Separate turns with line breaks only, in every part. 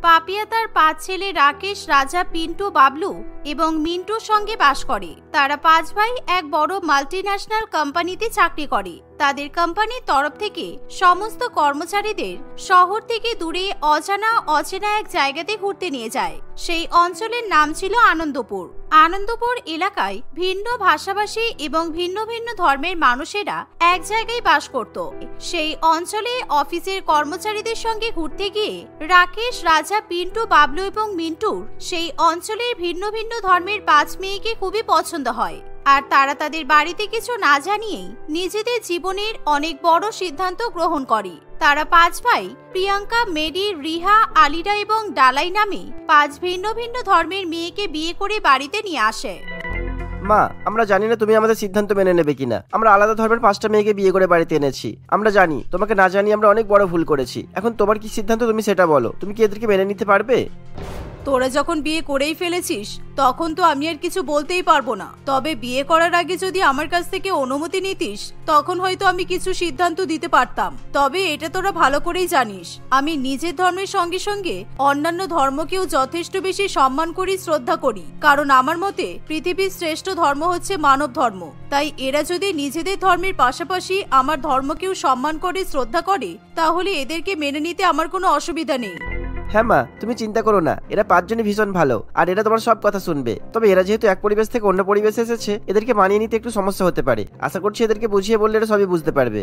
পাপিয়া তার 5 ছেলে রাকেশ, রাজা, পিন্টু, বাবলু এবং মিন্টুর সঙ্গে বাস করে। তারা 5 ভাই এক বড় মাল্টিন্যাশনাল কোম্পানিতে চাকরি করে। তাদের কোম্পানির তরফ থেকে সমস্ত কর্মচারীদের শহর থেকে দূরে অচেনা এক জায়গাতে ঘুরতে নিয়ে যায়। সেই অঞ্চলের নাম ছিল আনন্দপুর। আনন্দপুর এলাকায় ভিন্ন ভাষাভাষী এবং ভিন্ন ভিন্ন ধর্মের মানুষেরা এক জায়গায় বাস করত। সেই অঞ্চলে অফিসের কর্মচারীদের সঙ্গে ঘুরতে গিয়ে রাকেশ, রাজা, পিন্টু, বাবলু এবং মিন্টুর সেই অঞ্চলের ভিন্ন ভিন্ন ধর্মের 5 মেয়েকে খুবই পছন্দ হয়। আর তারা তাদের বাড়িতে কিছু না জানিয়েই নিজেদের জীবনের অনেক বড় সিদ্ধান্ত গ্রহণ করে। তারা 5 ভাই প্রিয়াঙ্কা, মেরি, রিহা, আলিরা এবং ডালাই নামে 5 ভিন্ন ভিন্ন ধর্মের মেয়েকে বিয়ে করে বাড়িতে নিয়ে আসে।
মা, আমরা জানি না তুমি আমাদের সিদ্ধান্ত মেনে নেবে কিনা। আমরা আলাদা ধর্মের 5টা মেয়েকে বিয়ে করে বাড়িতে এনেছি। আমরা জানি তোমাকে না জানি আমরা অনেক বড় ভুল করেছি। এখন তোমার কি সিদ্ধান্ত তুমি সেটা বলো। তুমি কি এদেরকে মেনে নিতে পারবে?
তোরা যখন বিয়ে করেই ফেলেছিস তখন তো আমি আর কিছু বলতেই পারবো না। তবে বিয়ে করার আগে যদি আমার কাছ থেকে অনুমতি নিতিস তখন হয়তো আমি কিছু সিদ্ধান্ত দিতে পারতাম। তবে এটা তোরা ভালো করেই জানিস আমি নিজের ধর্মের সঙ্গে সঙ্গে অন্যান্য ধর্মকেও যথেষ্ট বেশি সম্মান করি, শ্রদ্ধা করি। কারণ আমার মতে পৃথিবীর শ্রেষ্ঠ ধর্ম হচ্ছে মানব ধর্ম। তাই এরা যদি নিজেদের ধর্মের পাশাপাশি আমার ধর্মকেও সম্মান করে, শ্রদ্ধা করে, তাহলে এদেরকে মেনে নিতে আমার কোনো অসুবিধা নেই।
হ্যাঁ মা, তুমি চিন্তা করো না। এরা 5 জনই ভীষণ ভালো আর এরা তোমার সব কথা শুনবে। তবে এরা যেহেতু এক পরিবেশ থেকে অন্য পরিবেশে এসেছে, এদেরকে মানিয়ে নিতে একটু সমস্যা হতে পারে। আশা করছি এদেরকে বুঝিয়ে বললে এরা সবই বুঝতে পারবে।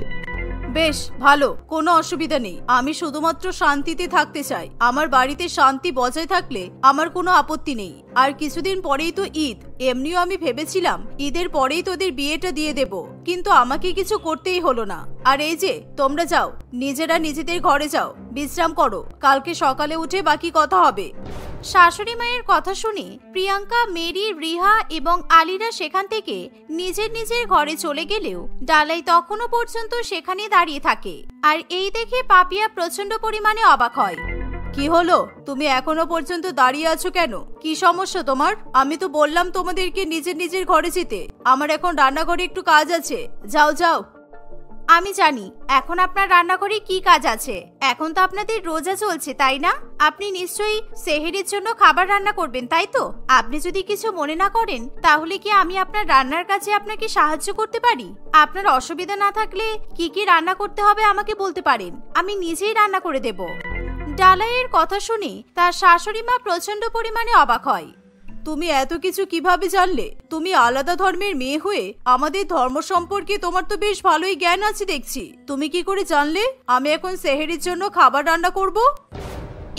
বেশ ভালো, কোনো অসুবিধা নেই। আমি শুধুমাত্র শান্তিতে থাকতে চাই। আমার বাড়িতে শান্তি বজায় থাকলে আমার কোনো আপত্তি নেই। আর কিছুদিন পরেই তো ঈদ। এমনিও আমি ভেবেছিলাম ঈদের পরেই তোদের বিয়েটা দিয়ে দেব, কিন্তু আমাকে কিছু করতেই হলো না। আর এই যে তোমরা যাও, নিজেরা নিজেদের ঘরে যাও, বিশ্রাম করো। কালকে সকালে উঠে বাকি কথা হবে। শাশুড়ি মায়ের কথা শুনে প্রিয়াঙ্কা, মেরি, রিহা এবং আলিরা সেখান থেকে নিজের নিজের ঘরে চলে গেলেও ডালাই তখনও পর্যন্ত সেখানে দাঁড়িয়ে থাকে। আর এই দেখে পাপিয়া প্রচন্ড পরিমাণে অবাক হয়। কি হলো, তুমি এখনো পর্যন্ত দাঁড়িয়ে আছো কেন? কি সমস্যা তোমার? আমি তো বললাম তোমাদেরকে নিজের নিজের ঘরে যেতে। আমার এখন রান্নাঘরে একটু কাজ আছে। যাও যাও। আমি জানি এখন আপনার রান্নাঘরে কি কাজ আছে। এখন তো আপনাদের রোজা চলছে, তাই না? আপনি নিশ্চয়ই সেহরির জন্য খাবার রান্না করবেন, তাই তো? আপনি যদি কিছু মনে না করেন তাহলে কি আমি আপনার রান্নার কাজে আপনাকে সাহায্য করতে পারি? আপনার অসুবিধা না থাকলে কি কি রান্না করতে হবে আমাকে বলতে পারেন, আমি নিজেই রান্না করে দেব। ডালাইয়ের কথা শুনে তার শাশুড়ি মা প্রচন্ড পরিমাণে অবাক হয়। তুমি এত কিছু কিভাবে জানলে? তুমি আলাদা ধর্মের মেয়ে হয়ে আমাদের ধর্ম সম্পর্কে তোমার তো বেশ ভালোই জ্ঞান আছে দেখছি। তুমি কি করে জানলে আমি এখন সেহরির জন্য খাবার রান্না করব?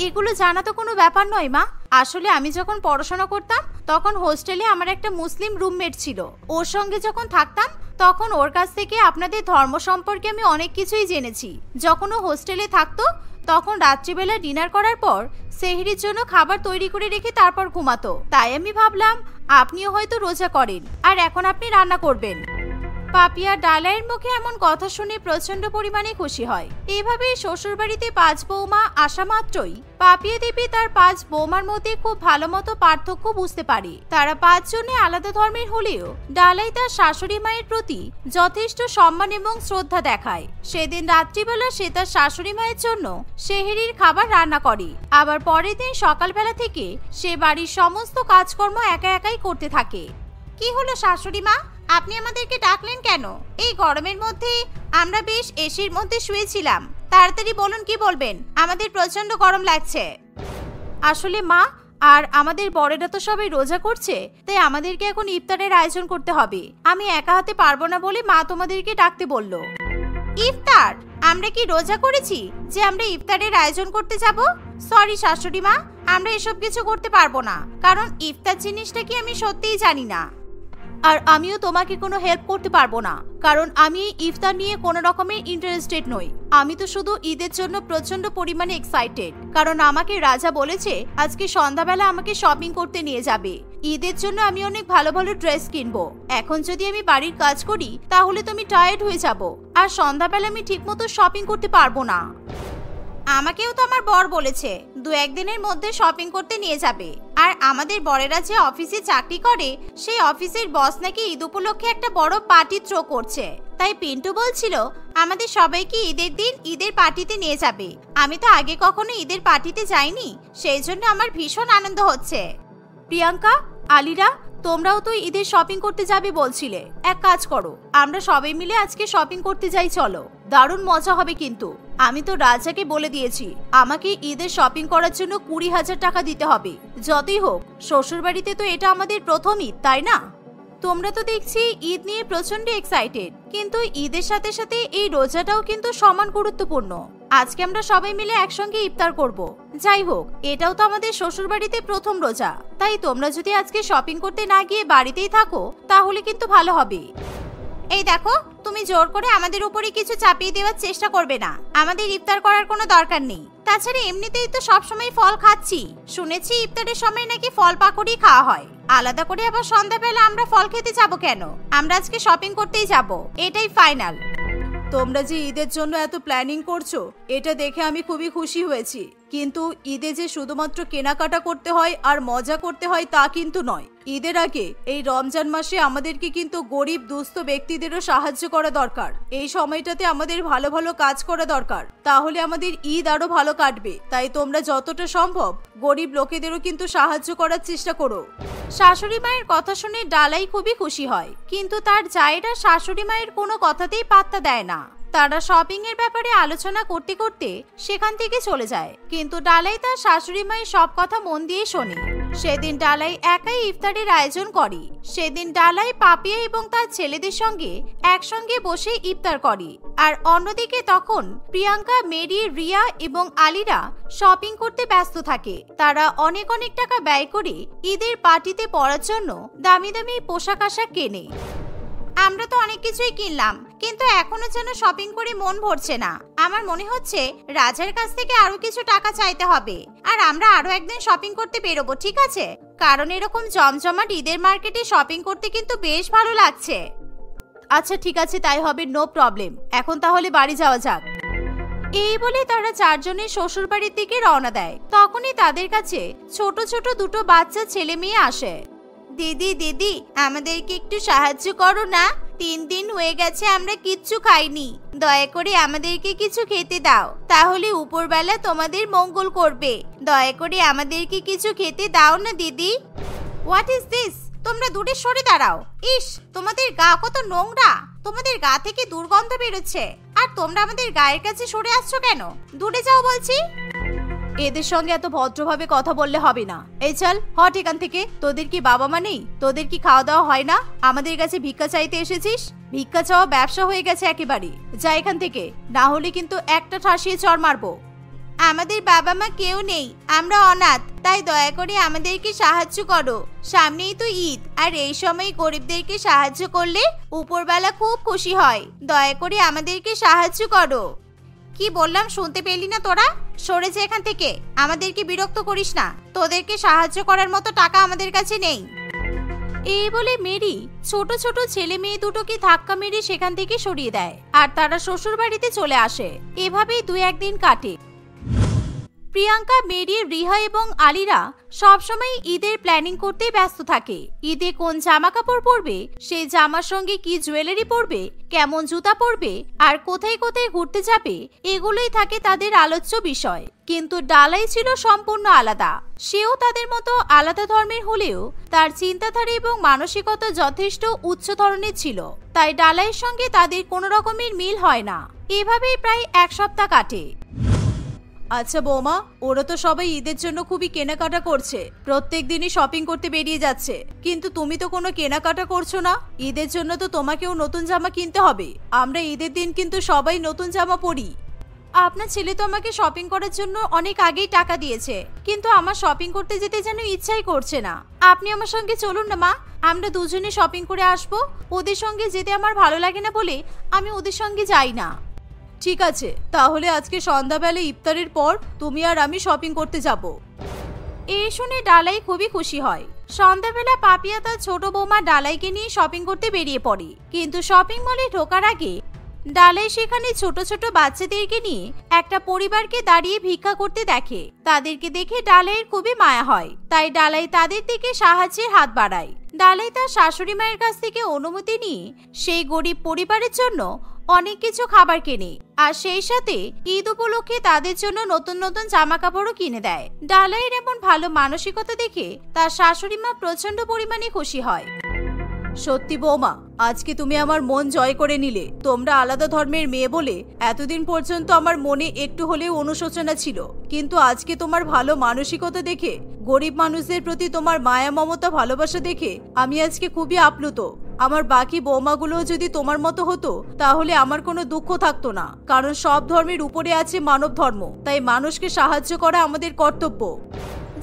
এগুলো জানা তো কোনো ব্যাপার নয় মা। আসলে আমি যখন পড়াশোনা করতাম তখন হোস্টেলে আমার একটা মুসলিম রুমমেট ছিল। ওর সঙ্গে যখন থাকতাম তখন ওর কাছ থেকে আপনাদের ধর্ম সম্পর্কে আমি অনেক কিছুই জেনেছি। যখন ও হোস্টেলে থাকতো তখন রাত্রিবেলা ডিনার করার পর সেহরির জন্য খাবার তৈরি করে রেখে তারপর ঘুমাতো। তাই আমি ভাবলাম আপনিও হয়তো রোজা করেন আর এখন আপনি রান্না করবেন। পাপিয়া ডালাইয়ের মুখে এমন কথা শুনে প্রচন্ড পরিমাণে খুশি হয়। এভাবে শ্বশুর বাড়িতে 5 বৌমা আসা মাত্রই পাপিয়া দেবী তার 5 বৌমার মধ্যে খুব ভালো মতো পার্থক্য বুঝতে পারে। তারা 5 জনে আলাদা ধর্মের হলেও ডালাই তার শাশুড়ি মায়ের প্রতি যথেষ্ট সম্মান এবং শ্রদ্ধা দেখায়। সেদিন রাত্রিবেলা সে তার শাশুড়ি মায়ের জন্য সেহরির খাবার রান্না করে। আবার পরের দিন সকালবেলা থেকে সে বাড়ির সমস্ত কাজকর্ম একা একাই করতে থাকে। কি হলো শাশুড়ি মা, আপনি আমাদেরকে ডাকলেন কেন? এই গরমের মধ্যে আমরা বেশ এসির মধ্যে শুয়েছিলাম। তাড়াতাড়ি বলুন কি বলবেন, আমাদের প্রচন্ড গরম লাগছে। আসলে মা, আর আমাদের বড়েরা তো সবাই রোজা করছে, তাই আমাদেরকে এখন ইফতারের আয়োজন করতে হবে। আমি একা হাতে পারবো না বলে মা তোমাদেরকে ডাকতে বলল। ইফতার? আমরা কি রোজা করেছি যে আমরা ইফতারের আয়োজন করতে যাব? সরি শাশুড়ি মা, আমরা এসব কিছু করতে পারবো না। কারণ ইফতার জিনিসটা কি আমি সত্যিই জানি না। আর আমিও তোমাকে কোনো হেল্প করতে পারবো না, কারণ আমি ইফতার নিয়ে কোনো রকমের ইন্টারেস্টেড নই। আমি তো শুধু ঈদের জন্য প্রচন্ড পরিমাণে এক্সাইটেড, কারণ আমাকে রাজা বলেছে আজকে সন্ধ্যাবেলা আমাকে শপিং করতে নিয়ে যাবে। ঈদের জন্য আমি অনেক ভালো ভালো ড্রেস কিনবো। এখন যদি আমি বাড়ির কাজ করি তাহলে তো আমি টায়ার্ড হয়ে যাব, আর সন্ধ্যাবেলা আমি ঠিকমতো শপিং করতে পারবো না। আমাকেও তো আমার বর বলেছে 2-1 দিনের মধ্যে শপিং করতে নিয়ে যাবে। আর আমাদের বরেরা যে অফিসে চাকরি করে সেই অফিসের বস নাকি ঈদ উপলক্ষে একটা বড় পার্টি থ্রো করছে। তাই পিন্টু বলছিল আমাদের সবাইকে ঈদের দিন ঈদের পার্টিতে নিয়ে যাবে। আমি তো আগে কখনো ঈদের পার্টিতে যাইনি, সেই জন্য আমার ভীষণ আনন্দ হচ্ছে। প্রিয়াঙ্কা, আলিরা, তোমরাও তো ঈদের শপিং করতে যাবে বলছিলে। এক কাজ করো, আমরা সবাই মিলে আজকে শপিং করতে যাই, চলো। দারুণ মজা হবে কিন্তু। আমি তো রাজাকে বলে দিয়েছি আমাকে ঈদের শপিং করার জন্য 20,000 টাকা দিতে হবে। যতই হোক শ্বশুরবাড়িতে তো এটা আমাদের প্রথম ঈদ, তাই না? তোমরা তো দেখছি ঈদ নিয়ে প্রচন্ড এক্সাইটেড, কিন্তু ঈদের সাথে সাথে এই রোজাটাও কিন্তু সমান গুরুত্বপূর্ণ। আজকে আমরা সবাই মিলে একসঙ্গে ইফতার করব। যাই হোক, এটাও তো আমাদের শ্বশুরবাড়িতে প্রথম রোজা, তাই তোমরা যদি আজকে শপিং করতে না গিয়ে বাড়িতেই থাকো তাহলে কিন্তু ভালো হবে। এই দেখো, তুমি জোর করে আমাদের উপরে কিছু চাপিয়ে দেওয়ার চেষ্টা করবে না। আমাদের ইফতার করার কোনো দরকার নেই। তাছাড়া এমনিতেই তো সবসময় ফল খাচ্ছি। শুনেছি ইফতারের সময় নাকি ফল পাকড়ি খাওয়া হয়। আলাদা করে আবার সন্ধ্যাবেলা আমরা ফল খেতে যাব কেন? আমরা আজকে শপিং করতেই যাব, এটাই ফাইনাল। তোমরা যে ঈদের জন্য এত প্ল্যানিং করছো এটা দেখে আমি খুবই খুশি হয়েছি, কিন্তু ঈদে যে শুধুমাত্র কেনাকাটা করতে হয় আর মজা করতে হয় তা কিন্তু নয়। ঈদের আগে এই রমজান মাসে আমাদেরকে কিন্তু গরিব দুস্থ ব্যক্তিদেরও সাহায্য করা দরকার। এই সময়টাতে আমাদের ভালো ভালো কাজ করা দরকার, তাহলে আমাদের ঈদ আরো ভালো কাটবে। তাই তোমরা যতটা সম্ভব গরিব লোকেদেরও কিন্তু সাহায্য করার চেষ্টা করো। শাশুড়ি মায়ের কথা শুনে ডালাই খুবই খুশি হয়, কিন্তু তার জায়েরা শাশুড়ি মায়ের কোনো কথাতেই পাত্তা দেয় না। তারা শপিং এর ব্যাপারে আলোচনা করতে করতে সেখান থেকে চলে যায়, কিন্তু ডালাই তার শাশুড়ি মায়ের সব কথা মন দিয়ে শোনে। সেদিন ডালাই একাই ইফতারের আয়োজন করে। সেদিন ডালাই পাপিয়া এবং তার ছেলেদের সঙ্গে একসঙ্গে বসে ইফতার করে। আর অন্যদিকে তখন প্রিয়াঙ্কা, মেরি, রিয়া এবং আলিরা শপিং করতে ব্যস্ত থাকে। তারা অনেক অনেক টাকা ব্যয় করে ঈদের পার্টিতে পরার জন্য দামি দামি পোশাক আশাক কেনে। আমরা তো অনেক কিছুই কিনলাম, কিন্তু এখনো যেন শপিং করে মন ভরছে না। আমার মনে হচ্ছে রাজার কাছ থেকে আরো কিছু টাকা চাইতে হবে, আর আমরা আরো একদিন শপিং করতে বেরোবো, ঠিক আছে? কারণ এরকম জমজমাট ঈদের মার্কেটে শপিং করতে কিন্তু বেশ ভালো লাগছে। আচ্ছা ঠিক আছে, তাই হবে, নো প্রবলেম। এখন তাহলে বাড়ি যাওয়া যাক। এই বলে তারা চারজনের শ্বশুর বাড়ির দিকে রওনা দেয়। তখনই তাদের কাছে ছোট ছোট দুটো বাচ্চা ছেলে মেয়ে আসে। দিদি দিদি, আমাদেরকে একটু সাহায্য করো না। 3 দিন হয়ে গেছে আমরা কিচ্ছু খাইনি। দয়া করে আমাদেরকে কিছু খেতে দাও, তাহলে উপরবেলা তোমাদের মঙ্গল করবে। দয়া করে আমাদেরকে কিছু খেতে দাও না দিদি। What is this? তোমরা দূরে সরে দাঁড়াও। ইস, তোমাদের গা কত নোংরা। তোমাদের গা থেকে দুর্গন্ধ বেরোচ্ছে, আর তোমরা আমাদের গায়ের কাছে সরে আসছো কেন? দূরে যাও বলছি। এদের সঙ্গে এত ভদ্রভাবে কথা বললে হবে না। এই চল, হট এখান থেকে। তোদের কি বাবা মা নেই? তোদের কি খাওয়া দাওয়া হয় না? আমাদের কাছে ভিক্ষা চাইতে এসেছিস? ভিক্ষা চাওয়া ব্যবসা হয়ে গেছে একেবারে। যা এখান থেকে, না হলে কিন্তু একটা ঠাসিয়ে চড় মারবো। আমাদের বাবা মা কেউ নেই, আমরা অনাথ, তাই দয়া করে আমাদেরকে সাহায্য করো। সামনেই তো ঈদ, আর এই সময় গরিবদেরকে সাহায্য করলে উপরবেলা খুব খুশি হয়। দয়া করে আমাদেরকে সাহায্য করো। কি বললাম শুনতে পেলি না তোরা? সরে যা এখান থেকে, আমাদেরকে বিরক্ত করিস না। তোদেরকে সাহায্য করার মতো টাকা আমাদের কাছে নেই। এই বলে মেরি ছোট ছোট ছেলে মেয়ে দুটোকে ধাক্কা মেরে সেখান থেকে সরিয়ে দেয়, আর তারা শ্বশুর বাড়িতে চলে আসে। এভাবেই 2-1 দিন কাটে। প্রিয়াঙ্কা, মেরি, রিহা এবং আলিরা সবসময় ঈদের প্ল্যানিং করতে ব্যস্ত থাকে। ঈদে কোন জামা কাপড় পরবে, সেই জামার সঙ্গে কি জুয়েলারি পরবে, কেমন জুতা পরবে, আর কোথায় কোথায় ঘুরতে যাবে, এগুলোই থাকে তাদের আলোচ্য বিষয়। কিন্তু ডালাই ছিল সম্পূর্ণ আলাদা। সেও তাদের মতো আলাদা ধর্মের হলেও তার চিন্তাধারা এবং মানসিকতা যথেষ্ট উচ্চ ধরনের ছিল, তাই ডালাইয়ের সঙ্গে তাদের কোনো রকমের মিল হয় না। এভাবেই প্রায় 1 সপ্তাহ কাটে। আচ্ছা বৌমা, ওরা তো সবাই ঈদের জন্য খুবই কেনাকাটা করছে, প্রত্যেক দিনই শপিং করতে বেরিয়ে যাচ্ছে, কিন্তু তুমি তো কোনো কেনাকাটা করছো না। ঈদের জন্য তো তোমাকেও নতুন জামা কিনতে হবে। আমরা ঈদের দিন কিন্তু সবাই নতুন জামা পরি। আপনার ছেলে তো আমাকে শপিং করার জন্য অনেক আগেই টাকা দিয়েছে, কিন্তু আমার শপিং করতে যেতে যেন ইচ্ছাই করছে না। আপনি আমার সঙ্গে চলুন না মা, আমরা দুজনে শপিং করে আসবো। ওদের সঙ্গে যেতে আমার ভালো লাগে না বলে আমি ওদের সঙ্গে যাই না। ঠিক আছে, তাহলে আজকে সন্ধ্যাবেলা ইফতারের পর তুমি আর আমি শপিং করতে যাব। এই শুনে ডালাই খুবই খুশি হয়। সন্ধ্যাবেলা পাপিয়া তার ছোট বৌমা ডালাইকে নিয়ে শপিং করতে বেরিয়ে পড়ে, কিন্তু শপিং মলে ঢোকার আগে ডালাই সেখানে ছোট ছোট বাচ্চাদেরকে নিয়ে একটা পরিবারকে দাঁড়িয়ে ভিক্ষা করতে দেখে। তাদেরকে দেখে ডালাইয়ের খুবই মায়া হয়, তাই ডালাই তাদের দিকে সাহায্যের হাত বাড়ায়। ডালাই তার শাশুড়ি মায়ের কাছ থেকে অনুমতি নিয়ে সেই গরিব পরিবারের জন্য অনেক কিছু খাবার কেনে, আর সেই সাথে ঈদ উপলক্ষে তাদের জন্য নতুন নতুন জামা কাপড়ও কিনে দেয়। ডালাইয়ের এমন ভালো মানসিকতা দেখে তার শাশুড়ি মা প্রচন্ড পরিমাণে খুশি হয়। সত্যি বৌমা, আজকে তুমি আমার মন জয় করে নিলে। তোমরা আলাদা ধর্মের মেয়ে বলে এতদিন পর্যন্ত আমার মনে একটু হলেও অনুশোচনা ছিল, কিন্তু আজকে তোমার ভালো মানসিকতা দেখে, গরিব মানুষদের প্রতি তোমার মায়া মমতা ভালোবাসা দেখে আমি আজকে খুবই আপ্লুত। আমার বাকি বৌমাগুলোও যদি তোমার মতো হতো তাহলে আমার কোনো দুঃখ থাকতো না, কারণ সব ধর্মের উপরে আছে মানব ধর্ম, তাই মানুষকে সাহায্য করা আমাদের কর্তব্য।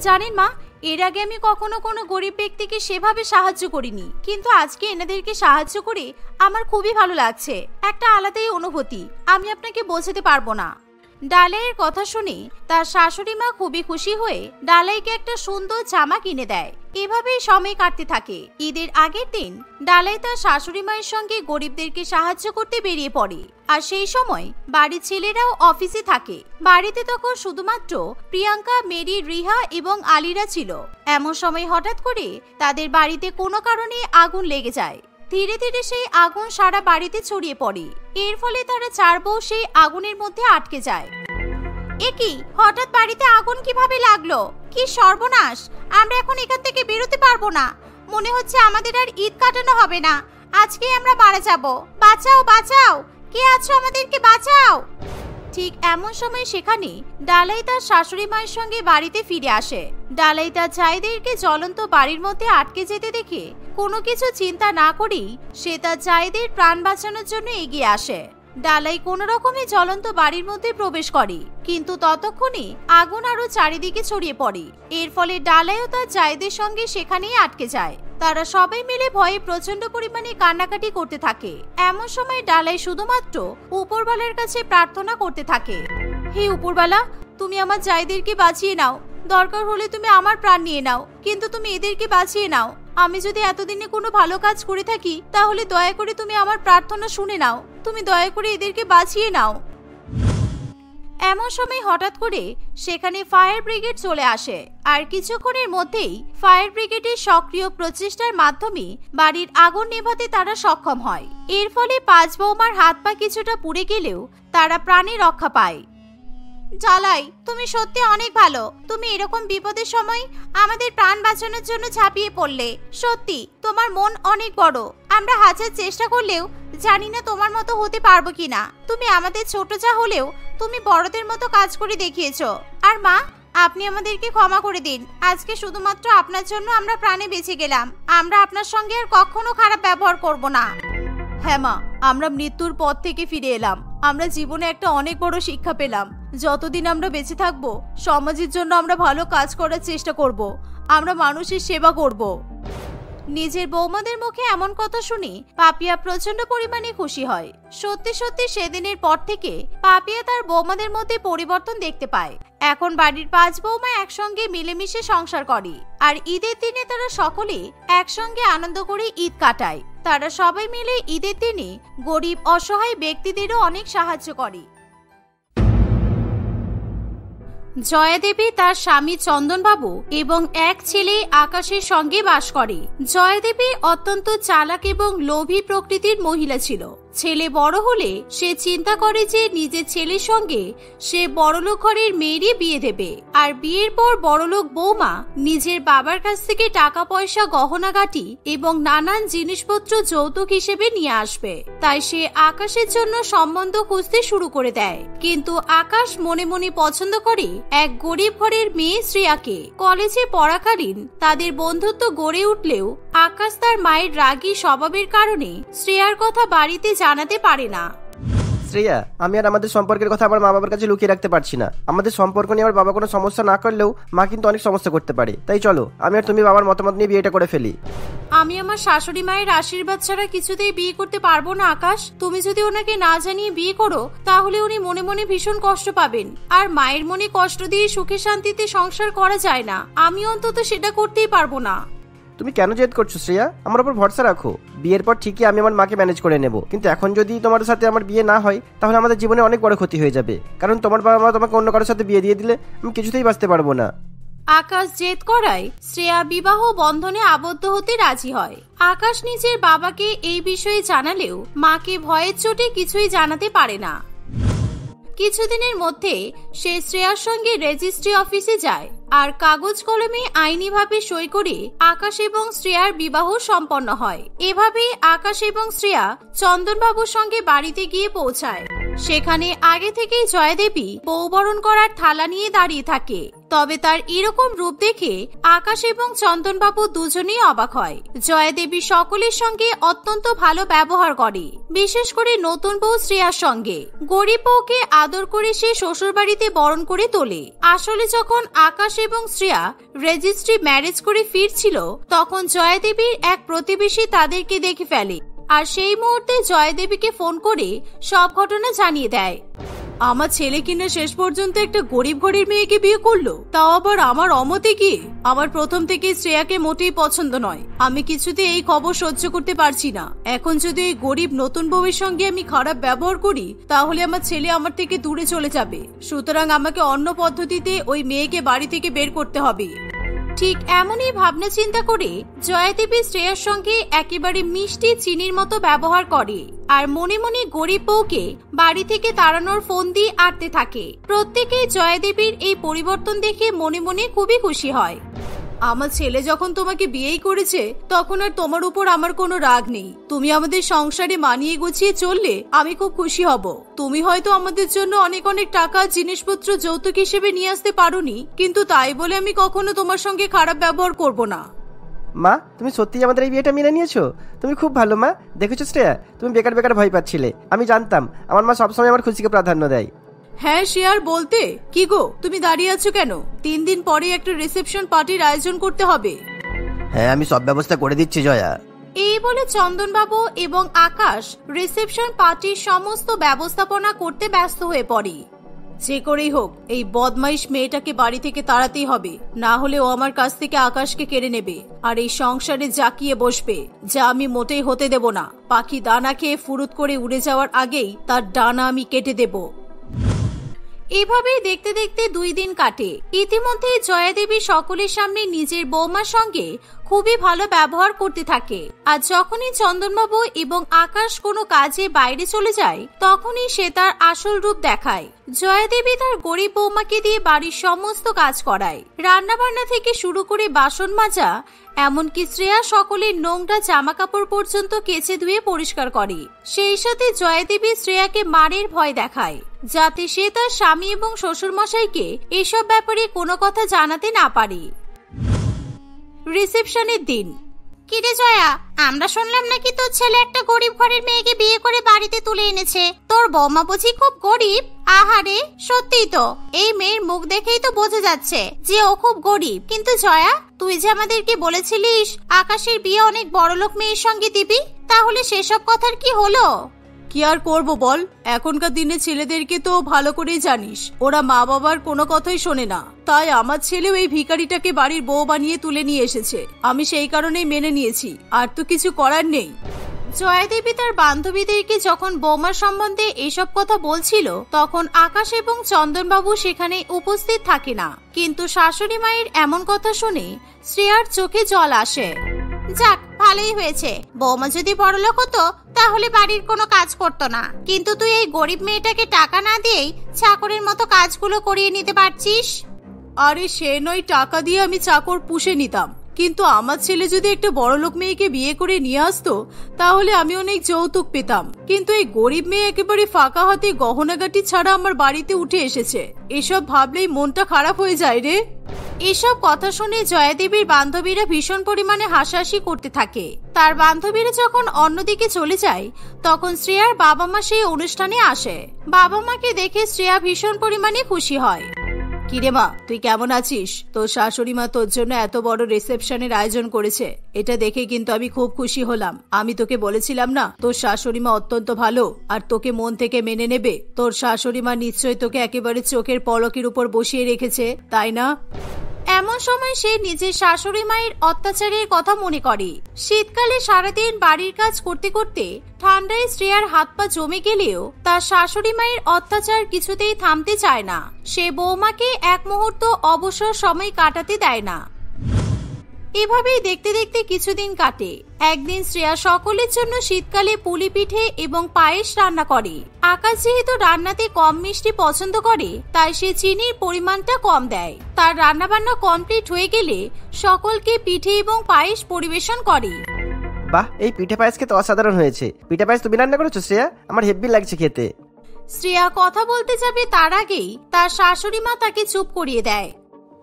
জানেন মা, এর আগে আমি কখনো কোনো গরিব ব্যক্তিকে সেভাবে সাহায্য করিনি, কিন্তু আজকে এনাদেরকে সাহায্য করে আমার খুবই ভালো লাগছে। একটা আলাদাই অনুভূতি, আমি আপনাকে বোঝাতে পারবো না। ডালাইয়ের কথা শুনে তার শাশুড়ি মা খুবই খুশি হয়ে ডালাইকে একটা সুন্দর জামা কিনে দেয়। এভাবেই সময় কাটতে থাকে। ঈদের আগের দিন ডালাই তার শাশুড়ি মায়ের সঙ্গে গরিবদেরকে সাহায্য করতে বেরিয়ে পড়ে, আর সেই সময় বাড়ির ছেলেরাও অফিসে থাকে। বাড়িতে তখন শুধুমাত্র প্রিয়াঙ্কা, মেরি, রিহা এবং আলিরা ছিল। এমন সময় হঠাৎ করে তাদের বাড়িতে কোনো কারণে আগুন লেগে যায়। ধীরে ধীরে সেই আগুন সারা বাড়িতে ছড়িয়ে পড়ে। এর ফলে তারা চার বউ সেই আগুনের মধ্যে আটকে যায়। একি, হঠাৎ বাড়িতে আগুন কিভাবে লাগলো? কি সর্বনাশ! আমরা এখন এখান থেকে বেরোতে পারবো না। মনে হচ্ছে আমাদের আর ঈদ কাটানো হবে না। আজকে আমরা মারা যাব। বাঁচাও, বাঁচাও! কে আছো? আমাদেরকে বাঁচাও! ঠিক এমন সময় সেখানে ডালাই তার শাশুড়ি মায়ের সঙ্গে বাড়িতে ফিরে আসে। ডালাই তার জায়েদেরকে জ্বলন্ত বাড়ির মধ্যে আটকে যেতে দেখে কোনো কিছু চিন্তা না করেই সে তার জায়েদের প্রাণ বাঁচানোর জন্য এগিয়ে আসে। ডালাই কোনো রকমে জ্বলন্ত বাড়ির মধ্যে প্রবেশ করে, কিন্তু ততক্ষণে আগুন আরো চারিদিকে ছড়িয়ে পড়ে। এর ফলে ডালাইও তার জায়েদের সঙ্গে সেখানেই আটকে যায়। তারা সবাই মিলে ভয়ে প্রচন্ড পরিমাণে কান্নাকাটি করতে থাকে। এমন সময় ডালাই শুধুমাত্র উপরওয়ালার কাছে প্রার্থনা করতে থাকে, হে উপরওয়ালা, তুমি আমার জায়েদেরকে বাঁচিয়ে নাও। দরকার হলে তুমি আমার প্রাণ নিয়ে নাও, কিন্তু তুমি এদেরকে বাঁচিয়ে নাও। আমি যদি এতদিনে কোনো ভালো কাজ করে থাকি তাহলে দয়া করে তুমি আমার প্রার্থনা শুনে নাও। তুমি দয়া করে এদেরকে বাঁচিয়ে নাও। এমন সময় হঠাৎ করে সেখানে ফায়ার ব্রিগেড চলে আসে, আর কিছুক্ষণের মধ্যেই ফায়ার ব্রিগেডের সক্রিয় প্রচেষ্টার মাধ্যমে বাড়ির আগুন নেভাতে তারা সক্ষম হয়। এর ফলে পাঁচ বৌমার হাত পা কিছুটা পুড়ে গেলেও তারা প্রাণে রক্ষা পায়। জালাই, তুমি সত্যি অনেক ভালো। তুমি এরকম বিপদের সময় আমাদের প্রাণ বাঁচানোর জন্য ঝাঁপিয়ে পড়লে। সত্যি তোমার মন অনেক বড়। আমরা হাজার চেষ্টা করলেও জানি না তোমার মতো হতে পারবো কিনা। তুমি আমাদের ছোট যা হলেও তুমি বড়দের মতো কাজ করে দেখিয়েছো। আর মা, আপনি আমাদেরকে ক্ষমা করে দিন। আজকে শুধুমাত্র আপনার জন্য আমরা প্রাণে বেঁচে গেলাম। আমরা আপনার সঙ্গে আর কখনো খারাপ ব্যবহার করব না। হ্যাঁ মা, আমরা মৃত্যুর পথ থেকে ফিরে এলাম। আমরা জীবনে একটা অনেক বড় শিক্ষা পেলাম। যতদিন আমরা বেঁচে থাকবো সমাজের জন্য আমরা ভালো কাজ করার চেষ্টা করব। আমরা মানুষের সেবা করব। নিজের বৌমাদের মুখে এমন কথা শুনে পাপিয়া প্রচন্ড পরিমাণে খুশি হয়। সত্যি সত্যি সেদিনের পর থেকে পাপিয়া তার বৌমাদের মধ্যে পরিবর্তন দেখতে পায়। এখন বাড়ির পাঁচ বৌমা একসঙ্গে মিলেমিশে সংসার করে, আর ঈদের দিনে তারা সকলে একসঙ্গে আনন্দ করে ঈদ কাটায়। তারা সবাই মিলে ঈদের দিনে গরিব অসহায় ব্যক্তিদেরও অনেক সাহায্য করে। জয়া দেবী তার স্বামী চন্দনবাবু এবং এক ছেলে আকাশের সঙ্গে বাস করে। জয়া দেবী অত্যন্ত চালাক এবং লোভী প্রকৃতির মহিলা ছিল। ছেলে বড় হলে সে চিন্তা করে যে নিজের ছেলের সঙ্গে সে বড়লোক ঘরের মেয়েরই বিয়ে দেবে, আর বিয়ের পর বড়লোক বৌমা নিজের বাবার কাছ থেকে টাকা পয়সা, গহনাগাটি এবং নানান জিনিসপত্র যৌতুক হিসেবে নিয়ে আসবে। তাই সে আকাশের জন্য সম্বন্ধ খুঁজতে শুরু করে দেয়। কিন্তু আকাশ মনে মনে পছন্দ করে এক গরিব ঘরের মেয়ে শ্রেয়াকে। কলেজে পড়াকালীন তাদের বন্ধুত্ব গড়ে উঠলেও আকাশ তার মায়ের রাগী স্বভাবের কারণে শ্রেয়ার কথা বাড়িতে জানাতে পারে না।
শ্রেয়া, আমি আর আমাদের সম্পর্কের কথা আমার মা বাবার কাছে লুকিয়ে রাখতে পারছি না। আমাদের সম্পর্ক নিয়ে আমার বাবা কোনো সমস্যা না করলেও মা কিন্তু অনেক সমস্যা করতে পারে। তাই চলো আমি আর তুমি বাবার মতামত নিয়ে বিয়েটা করে ফেলি।
আমি আমার শাশুড়ি মায়ের আশীর্বাদ ছাড়া কিছুতেই বিয়ে করতে পারবো না আকাশ। তুমি যদি ওনাকে না জানিয়ে বিয়ে করো তাহলে উনি মনে মনে ভীষণ কষ্ট পাবেন, আর মায়ের মনে কষ্ট দিয়ে সুখে শান্তিতে সংসার করা যায় না। আমি অন্তত সেটা করতেই পারবো না।
তুমি কেন জেদ করছো শ্রেয়া? আমার উপর ভরসা রাখো। বিয়ের পর ঠিকই আমি আমার মাকে ম্যানেজ করে নেব, কিন্তু এখন যদি তোমার সাথে আমার বিয়ে না হয় তাহলে আমাদের জীবনে অনেক বড় ক্ষতি হয়ে যাবে। কারণ তোমার বাবা মা তোমাকে অন্য কারোর সাথে বিয়ে দিয়ে দিলে আমি কিছুতেই বাঁচতে পারবো না।
আকাশ জেদ করায় শ্রেয়া বিবাহ বন্ধনে আবদ্ধ হতে রাজি হয়। আকাশ নিজের বাবাকে এই বিষয়ে জানালেও মাকে ভয়ের চোটে কিছুই জানাতে পারে না। কিছুদিনের মধ্যে সে শ্রেয়ার সঙ্গে রেজিস্ট্রি অফিসে যায় আর কাগজ কলমে আইনিভাবে সই করে আকাশ এবং শ্রেয়ার বিবাহ সম্পন্ন হয়। এভাবেই আকাশ এবং শ্রেয়া চন্দনবাবুর সঙ্গে বাড়িতে গিয়ে পৌঁছায়। সেখানে আগে থেকেই জয়াদেবী বৌবরণ করার থালা নিয়ে দাঁড়িয়ে থাকে। তবে তার এরকম রূপ দেখে আকাশ এবং চন্দনবাবু দুজনেই অবাক হয়। জয়াদেবী সকলের সঙ্গে অত্যন্ত ভালো ব্যবহার করে, বিশেষ করে নতুন বউ শ্রেয়ার সঙ্গে। গরিব বউকে আদর করে সে শ্বশুর বাড়িতে বরণ করে তোলে। আসলে যখন আকাশ এবং শ্রেয়া রেজিস্ট্রি ম্যারেজ করে ফিরছিল, তখন জয়াদেবীর এক প্রতিবেশী তাদেরকে দেখে ফেলে আর সেই মুহূর্তে জয়াদেবীকে ফোন করে সব ঘটনা জানিয়ে দেয়। আমার ছেলে কিনা শেষ পর্যন্ত একটা গরিব ঘরের মেয়েকে বিয়ে করলো, তাও আবার আমার অমতে গিয়ে। আমার প্রথম থেকে শ্রেয়াকে মোটেই পছন্দ নয়। আমি কিছুতে এই খবর সহ্য করতে পারছি না। এখন যদি এই গরিব নতুন বউয়ের সঙ্গে আমি খারাপ ব্যবহার করি, তাহলে আমার ছেলে আমার থেকে দূরে চলে যাবে। সুতরাং আমাকে অন্য পদ্ধতিতে ওই মেয়েকে বাড়ি থেকে বের করতে হবে। ঠিক এমনই ভাবনা চিন্তা করে জয়াদেবী শ্রেয়ার সঙ্গে একেবারে মিষ্টি চিনির মতো ব্যবহার করে আর মনে মনে গরিব বউকে বাড়ি থেকে তাড়ানোর ফোন দিয়ে আটতে থাকে। প্রত্যেকেই জয়াদেবীর এই পরিবর্তন দেখে মনে মনে খুবই খুশি হয়। আমার ছেলে যখন তোমাকে বিয়েই করেছে, তখন আর তোমার উপর আমার কোনো রাগ নেই। তুমি আমাদের সংসারে মানিয়ে গুছিয়ে চললে আমি খুব খুশি হব। তুমি হয়তো আমাদের জন্য অনেক অনেক টাকা জিনিসপত্র যৌতুক হিসেবে নিয়ে আসতে পারোনি, কিন্তু তাই বলে আমি কখনো তোমার সঙ্গে খারাপ ব্যবহার করব না।
মা, তুমি সত্যিই আমাদের এই বিয়েটা মেনে নিয়েছো? তুমি খুব ভালো মা। দেখেছো শ্রেয়া, তুমি বেকার বেকার ভয় পাচ্ছিলে। আমি জানতাম আমার মা সবসময় আমার খুশিকে প্রাধান্য দেয়।
হ্যাঁ শেয়ার, বলতে কি গো, তুমি দাঁড়িয়ে আছো কেন? 3 দিন পরে একটা রিসেপশন পার্টির আয়োজন করতে হবে।
হ্যাঁ, আমি সব ব্যবস্থা করে দিচ্ছি জয়া।
এই বলে চন্দনবাবু এবং আকাশ রিসেপশন পার্টির সমস্ত ব্যবস্থাপনা করতে ব্যস্ত হয়ে পড়ে। যে করেই হোক এই বদমাইশ মেয়েটাকে বাড়ি থেকে তাড়াতেই হবে, না হলে ও আমার কাছ থেকে আকাশকে কেড়ে নেবে আর এই সংসারে জাকিয়ে বসবে, যা আমি মোটেই হতে দেব না। পাখি দানা খেয়ে ফুরুত করে উড়ে যাওয়ার আগেই তার ডানা আমি কেটে দেব। এভাবেই দেখতে দেখতে 2 দিন কাটে। ইতিমধ্যে জয়াদেবী সকলের সামনে নিজের বৌমার সঙ্গে খুবই ভালো ব্যবহার করতে থাকে। আর যখনই চন্দনবাবু এবং আকাশ কোনো কাজে বাইরে চলে যায়, তখনই সে তার আসল রূপ দেখায়। জয়াদেবী তার গরিব বৌমাকে দিয়ে বাড়ির সমস্ত কাজ করায়, রান্না বান্না থেকে শুরু করে বাসন মাজা, এমনকি শ্রেয়া সকলের নোংরা জামা কাপড় পর্যন্ত কেচে ধুয়ে পরিষ্কার করে। সেই সাথে জয়াদেবী শ্রেয়াকে মারের ভয় দেখায়, যাতে সে তার স্বামী এবং শ্বশুর মশাইকে এসব ব্যাপারে কোনো কথা জানাতে না পারে। রিসেপশনের দিন। কিরে জয়া, আমরা শুনলাম নাকি তোর ছেলে একটা গরিব ঘরের মেয়েকে বিয়ে করে বাড়িতে তুলে এনেছে। তোর বৌমা বুঝি খুব গরিব? আহারে, সত্যিই তো, এই মেয়ের মুখ দেখেই তো বোঝা যাচ্ছে যে ও খুব গরিব। কিন্তু জয়া, তুই যে আমাদেরকে বলেছিলিস আকাশের বিয়ে অনেক বড়লোক মেয়ের সঙ্গে দিবি, তাহলে সেসব কথার কি হলো? কি আর করবো বল, এখনকার দিনে ছেলেদেরকে তো ভালো করেই জানিস, ওরা মা বাবার কোনো কথাই শোনে না। তাই আমার ছেলেও এই ভিখারিটাকে বাড়ির বউ বানিয়ে তুলে নিয়ে এসেছে। আমি সেই কারণেই মেনে নিয়েছি, আর তো কিছু করার নেই। জয়াদেবী তার বান্ধবীদেরকে যখন বৌমার সম্বন্ধে এসব কথা বলছিল, তখন আকাশ এবং চন্দনবাবু সেখানে উপস্থিত থাকে না। কিন্তু শাশুড়ি মায়ের এমন কথা শুনে শ্রেয়ার চোখে জল আসে। যাক, ভালোই হয়েছে, বৌমা যদি বড়লোক হতো তাহলে বাড়ির কোনো কাজ করতো না। কিন্তু তুই এই গরিব মেয়েটাকে টাকা না দিয়েই চাকরের মতো কাজগুলো করিয়ে নিতে পারছিস। আরে সে নয় টাকা দিয়ে আমি চাকর পুষে নিতাম, কিন্তু আমার ছেলে যদি একটা বড়লোক মেয়েকে বিয়ে করে নিয়ে আসতো, তাহলে আমি অনেক যৌতুক পেতাম। কিন্তু এই গরিব মেয়ে একেবারে ফাঁকা হাতে গহনাগাটি ছাড়া আমার বাড়িতে উঠে এসেছে। এসব ভাবলেই মনটা খারাপ হয়ে যায় রে। এসব কথা শুনে জয়াদেবীর বান্ধবীরা ভীষণ পরিমাণে হাসাহাসি করতে থাকে। তার বান্ধবীরা যখন অন্যদিকে চলে যায়, তখন শ্রেয়ার বাবা মা সেই অনুষ্ঠানে আসে। বাবা মাকে দেখে শ্রেয়া ভীষণ পরিমাণে খুশি হয়। কিরে মা, তুই কেমন আছিস? তোর শাশুড়ি মা তোর জন্য এত বড় রিসেপশনের আয়োজন করেছে, এটা দেখে কিন্তু আমি খুব খুশি হলাম। আমি তোকে বলেছিলাম না তোর শাশুড়ি মা অত্যন্ত ভালো আর তোকে মন থেকে মেনে নেবে। তোর শাশুড়ি মা নিশ্চয়ই তোকে একেবারে চোখের পলকের উপর বসিয়ে রেখেছে, তাই না? এমন সময় সে নিজের শাশুড়ি মায়ের অত্যাচারের কথা মনে করে। শীতকালে সারাদিন বাড়ির কাজ করতে করতে ঠান্ডায় শ্রেয়ার হাত পা জমে গেলেও তার শাশুড়ি মায়ের অত্যাচার কিছুতেই থামতে চায় না। সে বৌমাকে এক মুহূর্ত অবসর সময় কাটাতে দেয় না। এভাবেই দেখতে দেখতে কিছুদিন কাটে। একদিন শ্রেয়া সকলের জন্য শীতকালে পুলি পিঠে এবং পায়েস রান্না করে। আকাশ যেহেতু রান্নাতে কম মিষ্টি পছন্দ করে, তাই সে চিনির পরিমাণটা কম দেয়। তার রান্নাবান্না কমপ্লিট হয়ে গেলে সকলকে পিঠে এবং পায়েস পরিবেশন করে।
বাহ, এই পিঠে পায়েস খেতে অসাধারণ হয়েছে। পিঠে পায়েস তুমি রান্না করেছো শ্রেয়া? আমার হেব্বি লাগছে খেতে।
শ্রেয়া কথা বলতে যাবে তার আগেই তার শাশুড়ি মা তাকে চুপ করিয়ে দেয়।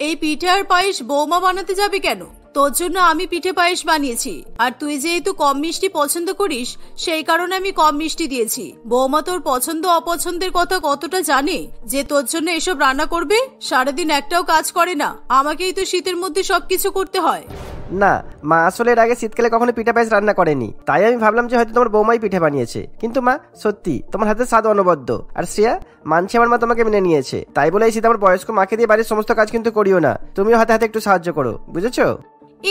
এই পিঠে আর পায়েস বৌমা বানাতে যাবে কেন? তোর জন্য আমি পিঠে পায়েস বানিয়েছি, আর তুই যেহেতু কম মিষ্টি পছন্দ করিস সেই কারণে আমি কম মিষ্টি দিয়েছি। বৌমা তোর পছন্দ অপছন্দের কথা কতটা জানে যে তোর জন্য এসব রান্না করবে? সারাদিন একটাও কাজ করে না, আমাকেই তো শীতের মধ্যে সবকিছু করতে হয়।
না মা, আসলে এর আগে শীতকালে কখনো পিঠে পায়েস রান্না করেনি, তাই আমি ভাবলাম যে হয়তো তোমার বৌমাই পিঠে বানিয়েছে। কিন্তু মা, সত্যি তোমার হাতে স্বাদ অনবদ্য। আর শ্রেয়া, মানছি আমার মা তোমাকে মেনে নিয়েছে, তাই বলে এই শীত আমার বয়স্ক মাকে দিয়ে বাড়ির সমস্ত কাজ কিন্তু করিও না। তুমিও হাতে হাতে একটু সাহায্য করো, বুঝেছো?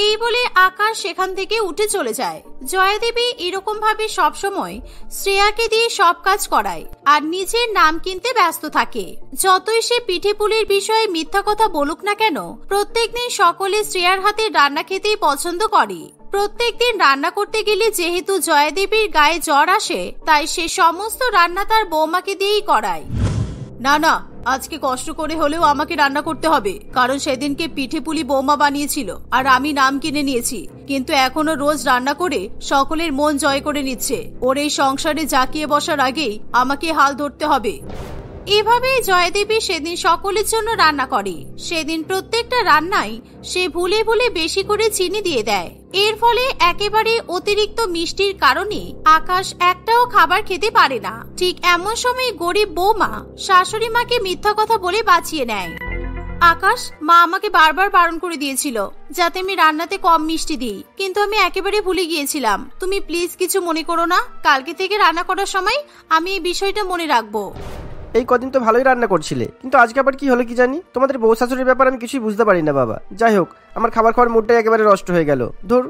এই বলে আকাশ সেখান থেকে উঠে চলে যায়। জয়া দেবী এরকম ভাবে সবসময় শ্রেয়াকে দিয়ে সব কাজ করায় আর নিজের নাম কিনতে ব্যস্ত থাকে। যতই সে পিঠে পুলির বিষয়ে মিথ্যা কথা বলুক না কেন, প্রত্যেকদিন সকলে শ্রেয়ার হাতে রান্না খেতেই পছন্দ করে। প্রত্যেকদিন রান্না করতে গেলে যেহেতু জয়া দেবীর গায়ে জ্বর আসে, তাই সে সমস্ত রান্না তার বৌমাকে দিয়েই করায়। না না, আজকে কষ্ট করে হলেও আমাকে রান্না করতে হবে, কারণ সেদিনকে পিঠে পুলি বৌমা বানিয়েছিল আর আমি নাম কিনে নিয়েছি। কিন্তু এখনো রোজ রান্না করে সকলের মন জয় করে নিচ্ছে। ওর এই সংসারে জাকিয়ে বসার আগেই আমাকে হাল ধরতে হবে। এভাবেই জয়াদেবী সেদিন সকলের জন্য রান্না করে। সেদিন প্রত্যেকটা রান্নায় সে ভুলে ভুলে বেশি করে চিনি দিয়ে দেয়। এর ফলে একেবারে অতিরিক্ত মিষ্টির কারণে আকাশ একটাও খাবার খেতে পারে না। ঠিক এমন সময় গরিব বৌমা শাশুড়ি মাকে মিথ্যা কথা বলে বাঁচিয়ে নেয়। আকাশ, মা আমাকে বারবার বারণ করে দিয়েছিল যাতে আমি রান্নাতে কম মিষ্টি দিই, কিন্তু আমি একেবারে ভুলে গিয়েছিলাম। তুমি প্লিজ কিছু মনে করো না, কালকে থেকে রান্না করার সময় আমি এই বিষয়টা মনে রাখবো।
এই কদিন তো ভালোই রান্না করছিলে, কিন্তু আজকে আবার কি হলো কি জানি। তোমাদের বউ শাশুড়ির ব্যাপার আমি কিছুই বুঝতে পারি না বাবা। যাই হোক, আমার খাবার খাওয়ার মুডটাই একেবারে নষ্ট হয়ে গেল। ধুর।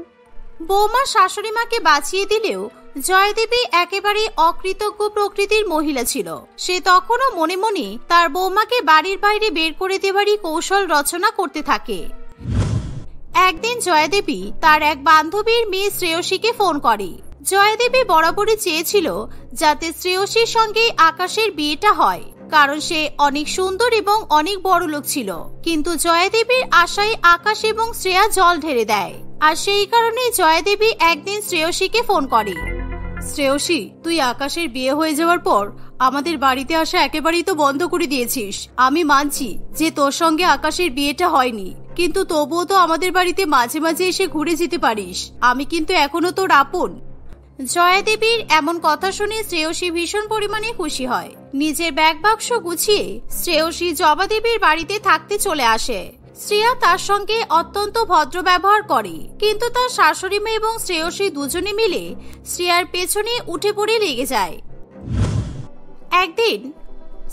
বৌমা শাশুড়ি মাকে বাঁচিয়ে দিলেও জয়দেবী একেবারে অকৃতজ্ঞ প্রকৃতির মহিলা ছিল। সে তখনও মনে মনে তার বৌমাকে বাড়ির বাইরে বের করে দেওয়ারই কৌশল রচনা করতে থাকে। একদিন জয়দেবী তার এক বান্ধবীর মেয়ে শ্রেয়সীকে ফোন করে। জয়দেবী বরাবরই চেয়েছিল যাতে শ্রেয়সীর সঙ্গে আকাশের বিয়েটা হয়, কারণ সে অনেক সুন্দর এবং অনেক বড় লোক ছিল। কিন্তু জয়াদেবীর আশায় আকাশ এবং শ্রেয়া জল ঢেলে দেয়, আর সেই কারণে জয়াদেবী একদিন শ্রেয়সীকে ফোন করে। শ্রেয়সী, তুই আকাশের বিয়ে হয়ে যাওয়ার পর আমাদের বাড়িতে আসা একেবারেই তো বন্ধ করে দিয়েছিস। আমি মানছি যে তোর সঙ্গে আকাশের বিয়েটা হয়নি, কিন্তু তবুও তো আমাদের বাড়িতে মাঝে মাঝে এসে ঘুরে যেতে পারিস। আমি কিন্তু এখনো তোর আপন। জয়াদেবীর এমন কথা শুনে শ্রেয়সী ভীষণ পরিমাণে খুশি হয়। নিজের ব্যাগ বাক্স গুছিয়ে শ্রেয়সী জবাদেবীর বাড়িতে থাকতে চলে আসে। শ্রেয়া তার সঙ্গে অত্যন্ত ভদ্র ব্যবহার করে, কিন্তু তার শাশুড়ি মেয়ে এবং শ্রেয়সী দুজনে মিলে শ্রেয়ার পেছনে উঠে পড়ে লেগে যায়। একদিন,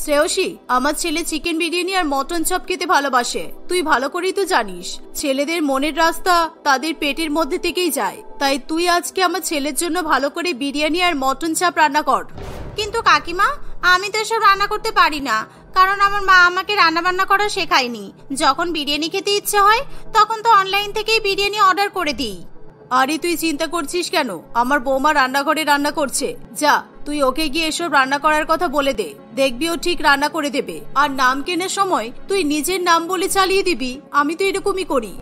শ্রেয়সী, আমার ছেলে চিকেন বিরিয়ানি আর মটন চপ খেতে ভালোবাসে। তুই ভালো করেই তো জানিস ছেলেদের মনের রাস্তা তাদের পেটের মধ্যে থেকেই যায়। তাই তুই আজকে আমার ছেলের জন্য ভালো করে বিরিয়ানি আর মটন চপ রান্না কর। কিন্তু কাকিমা, আমি তো এসব রান্না করতে পারি না, কারণ আমার মা আমাকে রান্না বান্না করা শেখায়নি। যখন বিরিয়ানি খেতে ইচ্ছে হয় তখন তো অনলাইন থেকেই বিরিয়ানি অর্ডার করে দিই। আরে তুই চিন্তা করছিস কেন? আমার বৌমা রান্নাঘরে রান্না করছে, যা তুই ওকে গিয়ে এসব রান্না করার কথা বলে দে, দেখবি ও ঠিক রান্না করে দেবে। আর নাম কেনার সময় তুই নিজের নাম বলে চালিয়ে দিবি। আমি তো এরকমই করি।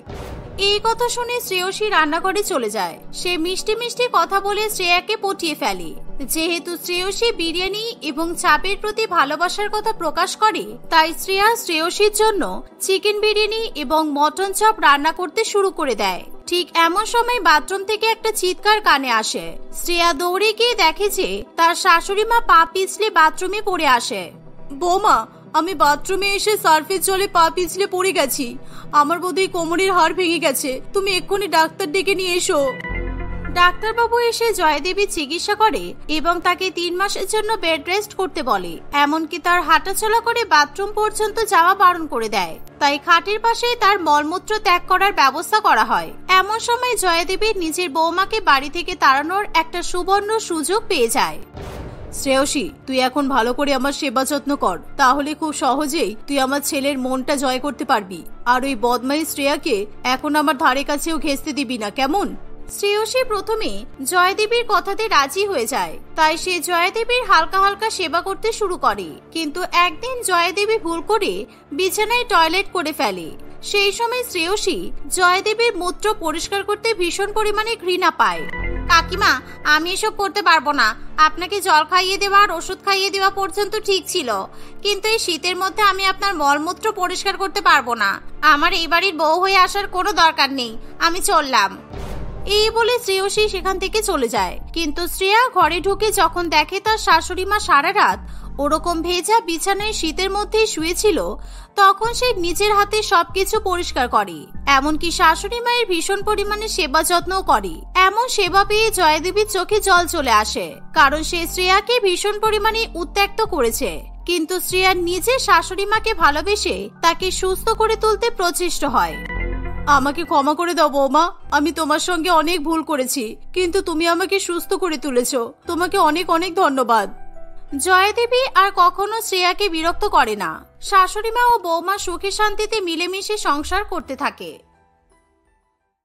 এই কথা শুনে শ্রেয়সী রান্নাঘরে চলে যায়। সে মিষ্টি মিষ্টি কথা বলে শ্রেয়াকে পটিয়ে ফেলে। যেহেতু শ্রেয়সী বিরিয়ানি এবং চাপের প্রতি ভালোবাসার কথা প্রকাশ করে, তাই শ্রেয়া শ্রেয়সীর জন্য চিকেন বিরিয়ানি এবং মটন চপ রান্না করতে শুরু করে দেয়। ঠিক এমন সময় বাথরুম থেকে একটা চিৎকার কানে আসে। শ্রেয়া দৌড়ে গিয়ে দেখে যে তার শাশুড়ি মা পা পিছলে বাথরুমে পড়ে আসে। বৌমা, আমি বাথরুমে এসে সার্ফের জলে পা পিছলে পড়ে গেছি। আমার বোধহয় কোমরের হাড় ভেঙে গেছে। তুমি এক্ষুনি ডাক্তার ডেকে নিয়ে এসো। ডাক্তারবাবু এসে জয়দেবীর চিকিৎসা করে এবং তাকে 3 মাসের জন্য বেড রেস্ট করতে বলে। এমনকি তার হাঁটাচলা করে বাথরুম পর্যন্ত যাওয়া বারণ করে দেয়। তাই খাটের পাশে তার মলমূত্র ত্যাগ করার ব্যবস্থা করা হয়। এমন সময় জয়দেবীর নিজের বৌমাকে বাড়ি থেকে তাড়ানোর একটা সুবর্ণ সুযোগ পেয়ে যায়। শ্রেয়সী, তুই এখন ভালো করে আমার সেবা যত্ন কর, তাহলে খুব সহজেই তুই আমার ছেলের মনটা জয় করতে পারবি। আর ওই বদমাইশ শ্রেয়াকে এখন আমার ধারে কাছেও ঘেঁষতে দিবি না, কেমন? শ্রেয়সী প্রথমে জয়দেবীর কথাতে রাজি হয়ে যায়। তাই সে জয়দেবীর হালকা হালকা সেবা করতে শুরু করে। কিন্তু একদিন জয়দেবী ভুল করে বিছানায় টয়লেট করে ফেলে। সেই সময় শ্রেয়সী জয়দেবীর মূত্র পরিষ্কার করতে ভীষণ পরিমাণে ঘৃণা পায়। কাকিমা, আমি এসব করতে পারবো না। আপনাকে জল খাইয়ে দেওয়া আর ওষুধ খাইয়ে দেওয়া পর্যন্ত ঠিক ছিল, কিন্তু এই শীতের মধ্যে আমি আপনার মলমূত্র পরিষ্কার করতে পারবো না। আমার এই বাড়ির বউ হয়ে আসার কোনো দরকার নেই, আমি চললাম। এই বলে শ্রেয়সী সেখান থেকে চলে যায়। কিন্তু শ্রেয়া ঘরে ঢুকে যখন দেখে তার শাশুড়ি মা সারা রাত ওরকম ভেজা বিছানায় শীতের মধ্যেই শুয়েছিল, তখন সে নিজের হাতে সবকিছু পরিষ্কার করে। এমনকি শাশুড়ি মায়ের ভীষণ পরিমাণে সেবা যত্নও করে। এমন সেবা পেয়ে জয়দেবীর চোখে জল চলে আসে, কারণ সে শ্রেয়াকে ভীষণ পরিমাণে উত্ত্যক্ত করেছে। কিন্তু শ্রেয়া নিজের শাশুড়ি মাকে ভালোবেসে তাকে সুস্থ করে তুলতে প্রচেষ্ট হয়। আমাকে ক্ষমা করে দাও বৌমা, আমি তোমার সঙ্গে অনেক ভুল করেছি, কিন্তু তুমি আমাকে সুস্থ করে তুলেছো। তোমাকে অনেক অনেক ধন্যবাদ। জয়দেবী আর কখনো শ্রেয়াকে বিরক্ত করে না। শাশুড়ি মা ও বৌমা সুখে শান্তিতে মিলেমিশে সংসার করতে থাকে।